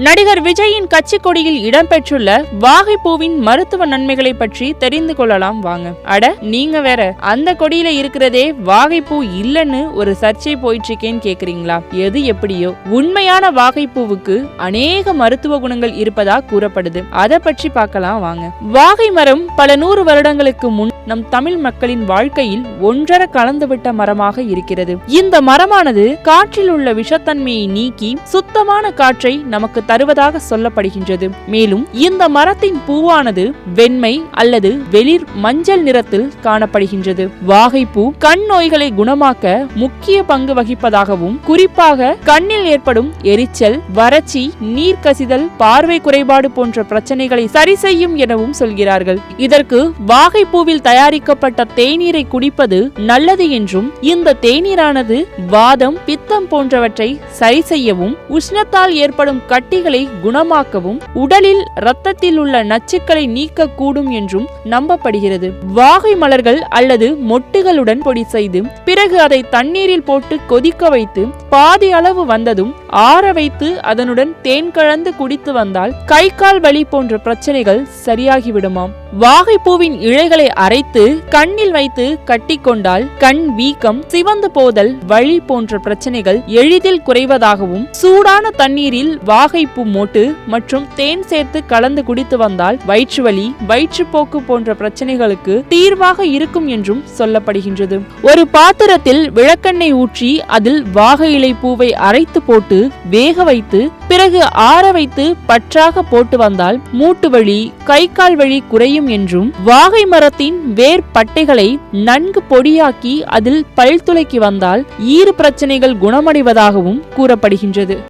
நடிகர் விஜயின் கட்சி கொடியில் இடம்பெற்றுள்ள வாகைப்பூவின் மருத்துவ நன்மைகளை பற்றி தெரிந்து கொள்ளலாம் வாங்க. அட நீங்க வேற, அந்த கொடியில இருக்கிறதே வாகைப்பூ இல்லன்னு ஒரு சர்ச்சை போயிட்டு இருக்கேன்னு கேக்குறீங்களா? எது எப்படியோ உண்மையான வாகைப்பூவுக்கு அநேக மருத்துவ குணங்கள் இருப்பதா கூறப்படுது. அதை பற்றி பார்க்கலாம் வாங்க. வாகை மரம் பல 100 வருடங்களுக்கு முன் நம் தமிழ் மக்களின் வாழ்க்கையில் ஒன்றர கலந்துவிட்ட மரமாக இருக்கிறது. இந்த மரமானது காற்றில் உள்ள விஷத்தன்மையை நீக்கி சுத்தமான காற்றை நமக்கு தருவதாக சொல்லப்படுகின்றது. மேலும் இந்த மரத்தின் பூவானது வெண்மை அல்லது வெளிர் மஞ்சள் நிறத்தில் காணப்படுகின்றது. வாகைப்பூ கண் நோய்களை குணமாக்க முக்கிய பங்கு வகிப்பதாகவும், குறிப்பாக கண்ணில் ஏற்படும் எரிச்சல், வறட்சி, நீர் கசிதல், பார்வை குறைபாடு போன்ற பிரச்சனைகளை சரி செய்யும் எனவும் சொல்கிறார்கள். இதற்கு வாகைப்பூவில் தயாரிக்கப்பட்ட தேநீரை குடிப்பது நல்லது என்றும், இந்த தேநீரானது வாதம், பித்தம் போன்றவற்றை சரி செய்யவும், உஷ்ணத்தால் ஏற்படும் கட்டிகளை குணமாக்கவும், உடலில் இரத்தத்தில் உள்ள நச்சுக்களை நீக்கக்கூடும் என்றும் நம்பப்படுகிறது. வாகை மலர்கள் அல்லது மொட்டுகளுடன் பொடி செய்து பிறகு அதை தண்ணீரில் போட்டு கொதிக்க வைத்து பாதி அளவு வந்ததும் ஆற வைத்து அதனுடன் தேன் கலந்து குடித்து வந்தால் கை கால் வலி போன்ற பிரச்சனைகள் சரியாகிவிடுமாம். வாகைப்பூவின் இழைகளை அரைத்து கண்ணில் வைத்து கட்டிக்கொண்டால் கண் வீக்கம், சிவந்து போதல், வலி போன்ற பிரச்சனைகள் எளிதில் குறைவதாகவும், சூடான தண்ணீரில் வாகைப்பூ மொட்டு மற்றும் தேன் சேர்த்து கலந்து குடித்து வந்தால் வயிற்றுவலி, வயிற்றுப்போக்கு போன்ற பிரச்சனைகளுக்கு தீர்வாக இருக்கும் என்றும் சொல்லப்படுகின்றது. ஒரு பாத்திரத்தில் விளக்கெண்ணெய் ஊற்றி அதில் வாகை இலை பூவை அரைத்து போட்டு வேக வைத்து பிறகு ஆற வைத்து பற்றாக போட்டு வந்தால் மூட்டு வலி, கை கால் வலி குறையும் என்றும், வாகை மரத்தின் வேர் பட்டைகளை நன்கு பொடியாக்கி அதில் பல் துளைக்கி வந்தால் ஈறு பிரச்சனைகள் குணமடைவதாகவும் கூறப்படுகின்றது.